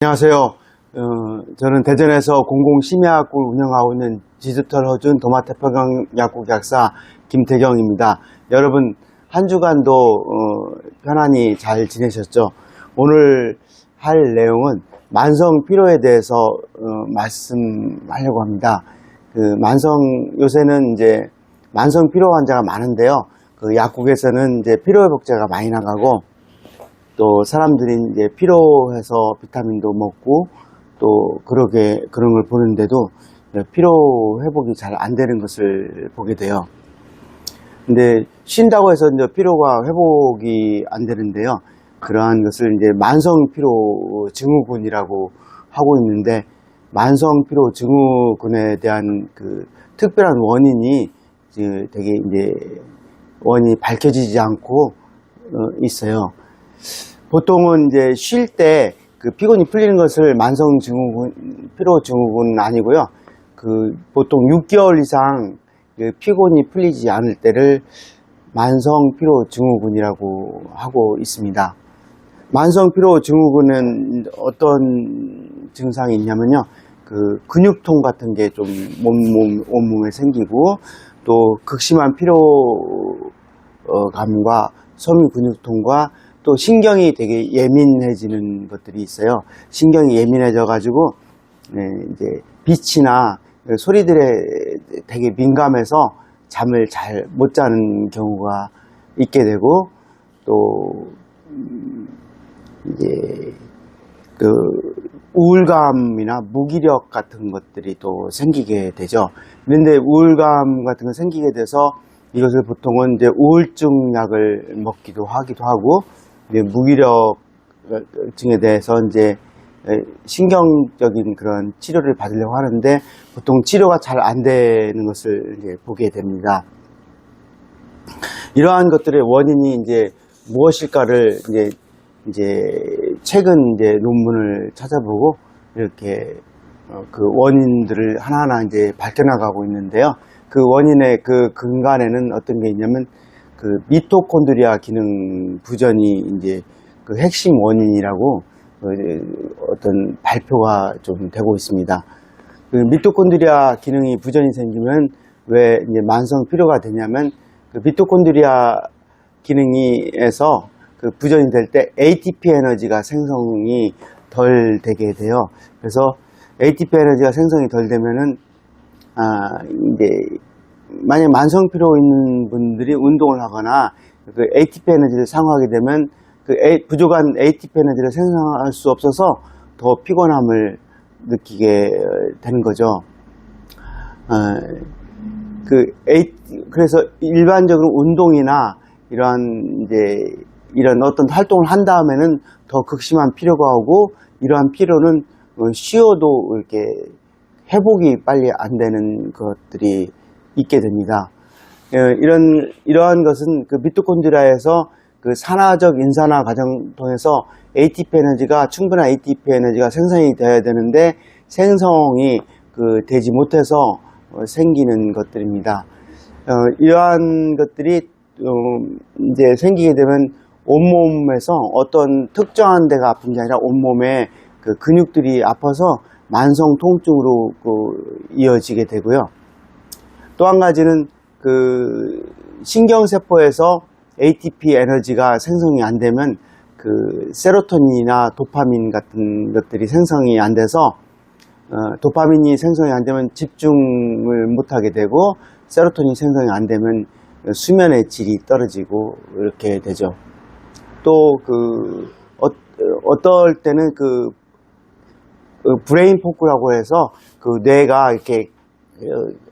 안녕하세요. 저는 대전에서 공공심야학국을 운영하고 있는 디지털 허준 도마태평양 약국 약사 김태경입니다. 여러분 한 주간도 편안히 잘 지내셨죠? 오늘 할 내용은 만성 피로에 대해서 말씀하려고 합니다. 요새는 이제 만성 피로 환자가 많은데요. 약국에서는 이제 피로회복제가 많이 나가고, 또 사람들이 이제 피로해서 비타민도 먹고 또 그런 걸 보는데도 피로 회복이 잘 안 되는 것을 보게 돼요. 근데 쉰다고 해서 이제 피로가 회복이 안 되는데요. 그러한 것을 이제 만성 피로 증후군이라고 하고 있는데, 만성 피로 증후군에 대한 특별한 원인이 되게 이제 원인이 밝혀지지 않고 있어요. 보통은 이제 쉴 때 피곤이 풀리는 것을 만성 피로 증후군은 아니고요. 보통 6개월 이상 피곤이 풀리지 않을 때를 만성 피로 증후군이라고 하고 있습니다. 만성 피로 증후군은 어떤 증상이 있냐면요. 근육통 같은 게 좀 온몸에 생기고, 또 극심한 피로감과 섬유 근육통과 또 신경이 되게 예민해지는 것들이 있어요. 신경이 예민해져 가지고 이제 빛이나 소리들에 되게 민감해서 잠을 잘 못 자는 경우가 있게 되고, 또 이제 우울감이나 무기력 같은 것들이 또 생기게 되죠. 그런데 우울감 같은 거 생기게 돼서 이것을 보통은 이제 우울증 약을 먹기도 하기도 하고, 이제 무기력증에 대해서 이제 신경적인 그런 치료를 받으려고 하는데, 보통 치료가 잘 안 되는 것을 이제 보게 됩니다. 이러한 것들의 원인이 이제 무엇일까를 이제 최근 이제 논문을 찾아보고 이렇게 원인들을 하나하나 이제 밝혀나가고 있는데요. 그 원인의 근간에는 어떤 게 있냐면, 미토콘드리아 기능 부전이 이제 핵심 원인이라고 어떤 발표가 좀 되고 있습니다. 미토콘드리아 기능이 부전이 생기면 왜 이제 만성 피로가 되냐면, 미토콘드리아 기능에서 부전이 될 때 ATP 에너지가 생성이 덜 되게 돼요. 그래서 ATP 에너지가 생성이 덜 되면은 이제 만약 만성 피로 있는 분들이 운동을 하거나 ATP 에너지를 사용하게 되면 부족한 ATP 에너지를 생성할 수 없어서 더 피곤함을 느끼게 되는 거죠. 그래서 일반적으로 운동이나 이런 어떤 활동을 한 다음에는 더 극심한 피로가 오고, 이러한 피로는 쉬어도 이렇게 회복이 빨리 안 되는 것들이 있게 됩니다. 이러한 것은 미토콘드리아에서 산화적 인산화 과정 통해서 충분한 ATP 에너지가 생성이 되어야 되는데, 생성이 되지 못해서 생기는 것들입니다. 이러한 것들이 이제 생기게 되면 온몸에서 어떤 특정한 데가 아픈 게 아니라 온몸에 근육들이 아파서 만성 통증으로 이어지게 되고요. 또 한 가지는 신경세포에서 ATP 에너지가 생성이 안 되면 세로토닌이나 도파민 같은 것들이 생성이 안 돼서, 도파민이 생성이 안 되면 집중을 못 하게 되고, 세로토닌 생성이 안 되면 수면의 질이 떨어지고 이렇게 되죠. 또 어떨 때는 브레인 포크라고 해서 뇌가 이렇게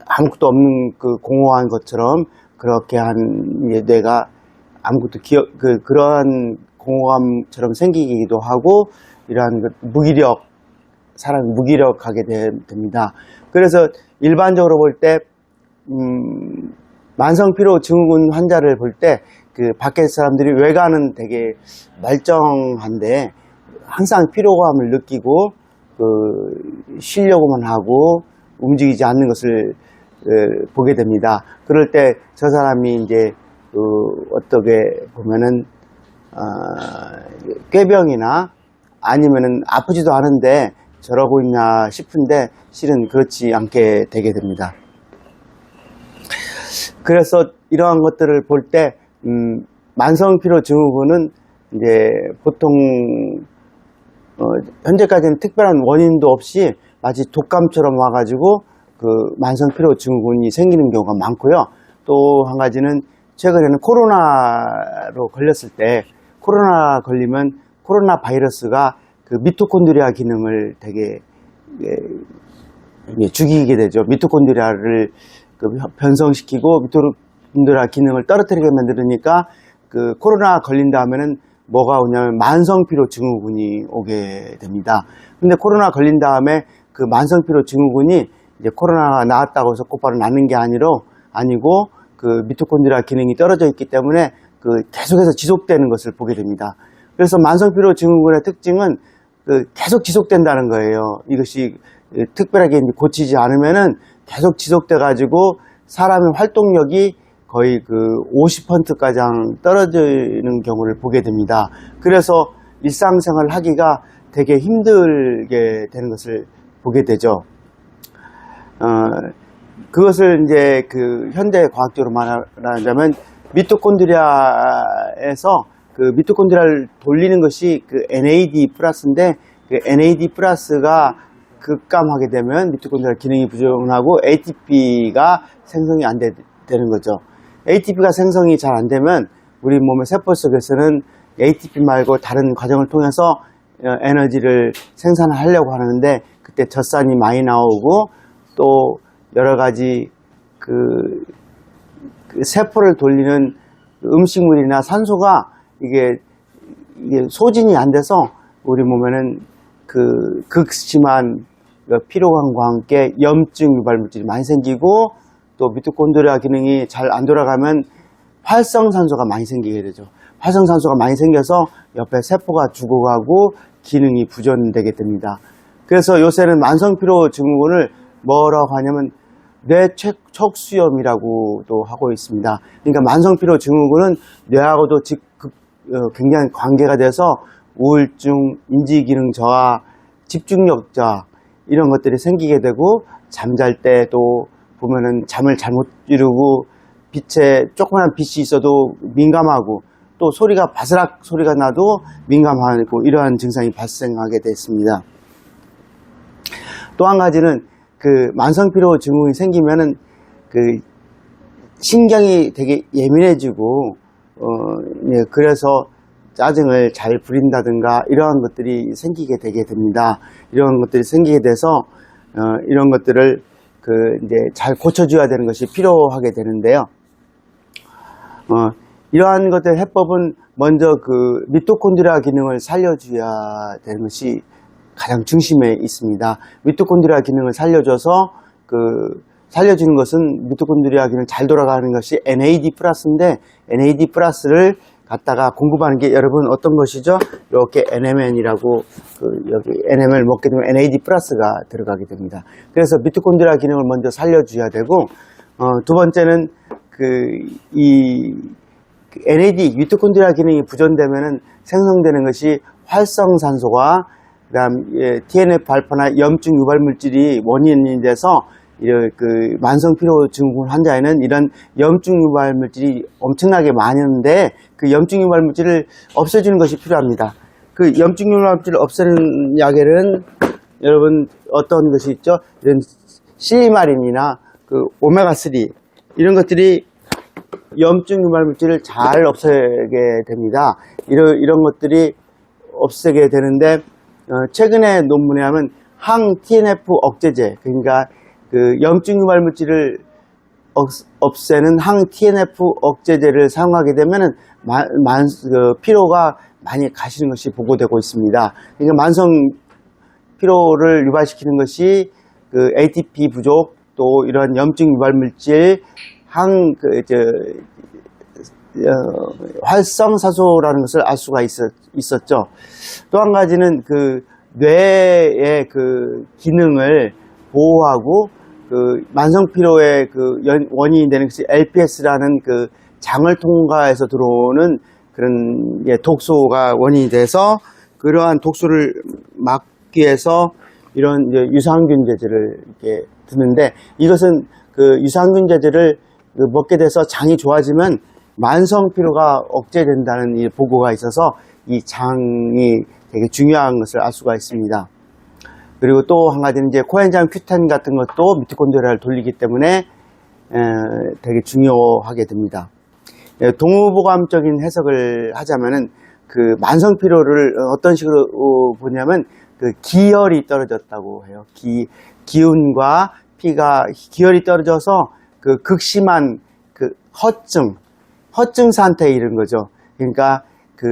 아무것도 없는 공허한 것처럼 그렇게 한 뇌가 아무것도 그러한 공허감처럼 생기기도 하고, 이러한 사람이 무기력하게 됩니다. 그래서 일반적으로 볼 때 만성 피로 증후군 환자를 볼 때 밖에 사람들이 외관은 되게 멀쩡한데 항상 피로감을 느끼고 쉬려고만 하고 움직이지 않는 것을 보게 됩니다. 그럴 때 저 사람이 이제 어떻게 보면은 꾀병이나 아니면은 아프지도 않은데 저러고 있나 싶은데 실은 그렇지 않게 되게 됩니다. 그래서 이러한 것들을 볼 때 만성피로 증후군은 이제 보통 현재까지는 특별한 원인도 없이 마치 독감처럼 와가지고 그 만성피로 증후군이 생기는 경우가 많고요. 또 한 가지는 최근에는 코로나로 걸렸을 때 코로나 걸리면 코로나 바이러스가 그 미토콘드리아 기능을 되게 죽이게 되죠. 미토콘드리아를 그 변성시키고 미토콘드리아 기능을 떨어뜨리게 만들으니까 그 코로나 걸린 다음에는 뭐가 오냐면 만성피로 증후군이 오게 됩니다. 근데 코로나 걸린 다음에 그 만성피로 증후군이 이제 코로나가 나았다고 해서 곧바로 낫는 게 아니고 그 미토콘드리아 기능이 떨어져 있기 때문에 그 계속해서 지속되는 것을 보게 됩니다. 그래서 만성피로 증후군의 특징은 그 계속 지속된다는 거예요. 이것이 특별하게 고치지 않으면은 계속 지속돼 가지고 사람의 활동력이 거의 그 50% 가량 떨어지는 경우를 보게 됩니다. 그래서 일상생활을 하기가 되게 힘들게 되는 것을 보게 되죠. 그것을 이제 그 현대 과학적으로 말하자면 미토콘드리아에서 그 미토콘드리아를 돌리는 것이 그 NAD 플러스인데 그 NAD 플러스가 급감하게 되면 미토콘드리아 기능이 부족하고 ATP가 생성이 안 되는 거죠. ATP가 생성이 잘 안 되면 우리 몸의 세포 속에서는 ATP 말고 다른 과정을 통해서 에너지를 생산하려고 하는데 그때 젖산이 많이 나오고 또 여러 가지 그 세포를 돌리는 음식물이나 산소가 이게 소진이 안 돼서 우리 몸에는 그 극심한 피로감과 함께 염증 유발 물질이 많이 생기고 또 미토콘드리아 기능이 잘 안 돌아가면 활성산소가 많이 생기게 되죠. 활성산소가 많이 생겨서 옆에 세포가 죽어가고 기능이 부전되게 됩니다. 그래서 요새는 만성피로 증후군을 뭐라고 하냐면 뇌척수염이라고도 하고 있습니다. 그러니까 만성피로 증후군은 뇌하고도 굉장히 관계가 돼서 우울증, 인지기능 저하, 집중력 저하 이런 것들이 생기게 되고 잠잘 때도 보면은 잠을 잘못 이루고 빛에 조그마한 빛이 있어도 민감하고 또 소리가 바스락 소리가 나도 민감하고 이러한 증상이 발생하게 됐습니다. 또 한 가지는 그 만성피로 증후군이 생기면은 그 신경이 되게 예민해지고 그래서 짜증을 잘 부린다든가 이러한 것들이 생기게 되게 됩니다. 이런 것들이 생기게 돼서 이런 것들을 그 이제 잘 고쳐줘야 되는 것이 필요하게 되는데요. 이러한 것들 해법은 먼저 그 미토콘드리아 기능을 살려줘야 되는 것이 가장 중심에 있습니다. 미토콘드리아 기능을 살려줘서 살려주는 것은 미토콘드리아 기능 잘 돌아가는 것이 NAD 플러스인데 NAD 플러스를 갖다가 공급하는 게 여러분 어떤 것이죠? 이렇게 NMN이라고 여기 NMN을 먹게 되면 NAD 플러스가 들어가게 됩니다. 그래서 미토콘드리아 기능을 먼저 살려줘야 되고 두 번째는 NAD 미토콘드리아 기능이 부전되면은 생성되는 것이 활성산소와 그다음 TNF 알파나 염증 유발 물질이 원인이 돼서 그 만성피로 증후군 환자에는 이런 염증 유발 물질이 엄청나게 많은데 그 염증 유발 물질을 없애주는 것이 필요합니다. 그 염증 유발 물질을 없애는 약에는 여러분 어떤 것이 있죠? 이런 실리마린이나 그 오메가3 이런 것들이 염증 유발 물질을 잘 없애게 됩니다. 이런 것들이 없애게 되는데 최근에 논문에 하면 항 TNF 억제제 그러니까 그 염증 유발 물질을 없애는 항 TNF 억제제를 사용하게 되면은 피로가 많이 가시는 것이 보고되고 있습니다. 그러니까 만성 피로를 유발시키는 것이 그 ATP 부족 또 이런 염증 유발 물질 활성산소라는 것을 알 수가 있었죠. 또 한 가지는 그 뇌의 그 기능을 보호하고 그 만성피로의 그 원인이 되는 것이 LPS라는 그 장을 통과해서 들어오는 그런 독소가 원인이 돼서 그러한 독소를 막기 위해서 이런 이제 유산균제제를 이렇게 드는데, 이것은 그 유산균제제를 먹게 돼서 장이 좋아지면 만성 피로가 억제된다는 이 보고가 있어서 이 장이 되게 중요한 것을 알 수가 있습니다. 그리고 또 한 가지는 이제 코엔자임 Q10 같은 것도 미토콘드리아를 돌리기 때문에 되게 중요하게 됩니다. 동의보감적인 해석을 하자면은 그 만성 피로를 어떤 식으로 보냐면 그 기혈이 떨어졌다고 해요. 기운과 피가 기혈이 떨어져서 그 극심한 그 허증 상태에 이른 거죠. 그러니까 그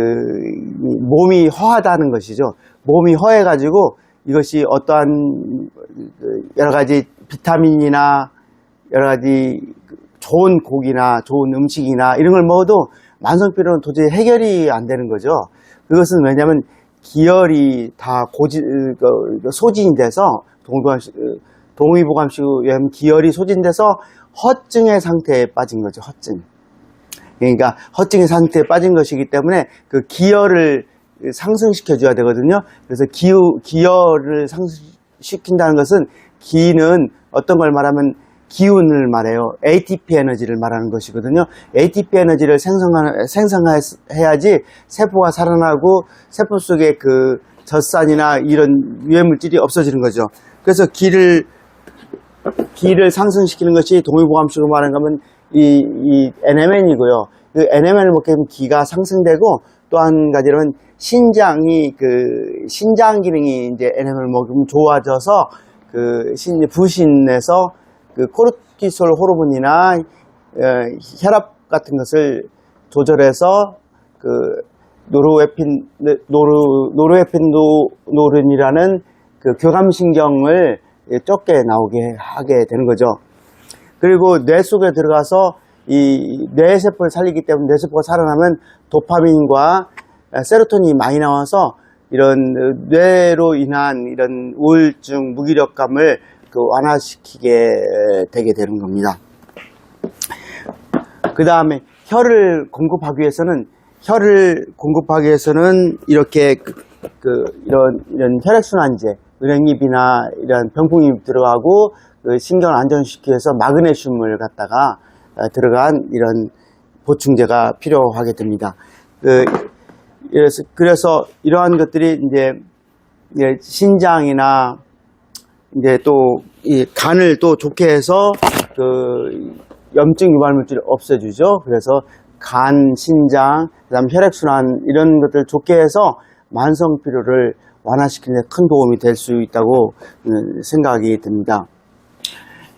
몸이 허하다는 것이죠. 몸이 허해가지고 이것이 어떠한 여러 가지 비타민이나 여러 가지 좋은 고기나 좋은 음식이나 이런 걸 먹어도 만성피로는 도저히 해결이 안 되는 거죠. 그것은 왜냐하면 기혈이 다 소진이 돼서 동의보감식염 기혈이 소진돼서 허증의 상태에 빠진 거죠. 허증. 그러니까 허증의 상태에 빠진 것이기 때문에 그 기혈을 상승시켜 줘야 되거든요. 그래서 기혈을 상승시킨다는 것은 기는 어떤 걸 말하면 기운을 말해요. ATP 에너지를 말하는 것이거든요. ATP 에너지를 생성해야지 세포가 살아나고 세포 속에 그 젖산이나 이런 유해물질이 없어지는 거죠. 그래서 기를 상승시키는 것이 동의보감식으로 말하는 거면 이 NMN이고요. 그 NMN을 먹게 되면 기가 상승되고, 또 한 가지로는 신장 기능이 이제 NMN을 먹으면 좋아져서 부신에서 그 코르티솔 호르몬이나 혈압 같은 것을 조절해서 그 노르에핀도르린이라는 그 교감신경을 적게 나오게 하게 되는 거죠. 그리고 뇌 속에 들어가서 이 뇌세포를 살리기 때문에 뇌세포가 살아나면 도파민과 세로토닌이 많이 나와서 이런 뇌로 인한 이런 우울증, 무기력감을 완화시키게 되게 되는 겁니다. 그 다음에 혈을 공급하기 위해서는 이렇게 이런 혈액순환제, 은행잎이나 이런 병풍잎 들어가고 그 신경을 안정시키기 위해서 마그네슘을 갖다가 들어간 이런 보충제가 필요하게 됩니다. 그래서 이러한 것들이 이제 신장이나 이제 또 이 간을 또 좋게 해서 그 염증 유발물질을 없애주죠. 그래서 간, 신장, 그다음 혈액순환 이런 것들을 좋게 해서 만성 피로를 완화시키는 데 큰 도움이 될 수 있다고 생각이 듭니다.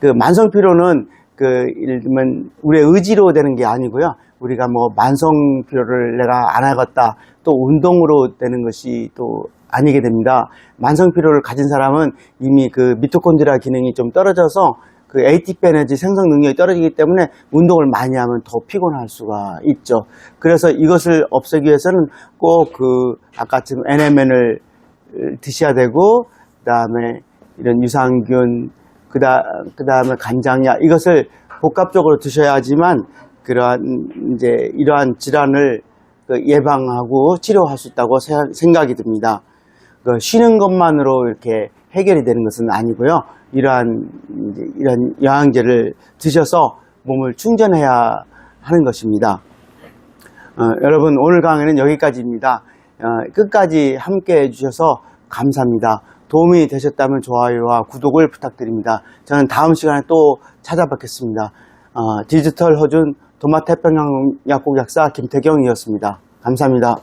그 만성 피로는 예를 들면 우리의 의지로 되는 게 아니고요. 우리가 뭐 만성 피로를 내가 안 하겠다, 또 운동으로 되는 것이 또 아니게 됩니다. 만성 피로를 가진 사람은 이미 그 미토콘드리아 기능이 좀 떨어져서 그 ATP 에너지 생성 능력이 떨어지기 때문에 운동을 많이 하면 더 피곤할 수가 있죠. 그래서 이것을 없애기 위해서는 꼭 아까처럼 NMN을 드셔야 되고, 그 다음에 이런 유산균, 그 다음에 간장약, 이것을 복합적으로 드셔야지만 이러한 질환을 예방하고 치료할 수 있다고 생각이 듭니다. 쉬는 것만으로 이렇게 해결이 되는 것은 아니고요. 이런 영양제를 드셔서 몸을 충전해야 하는 것입니다. 여러분, 오늘 강의는 여기까지입니다. 끝까지 함께 해주셔서 감사합니다. 도움이 되셨다면 좋아요와 구독을 부탁드립니다. 저는 다음 시간에 또 찾아뵙겠습니다. 디지털 허준 도마태평양 약국 약사 김태경이었습니다. 감사합니다.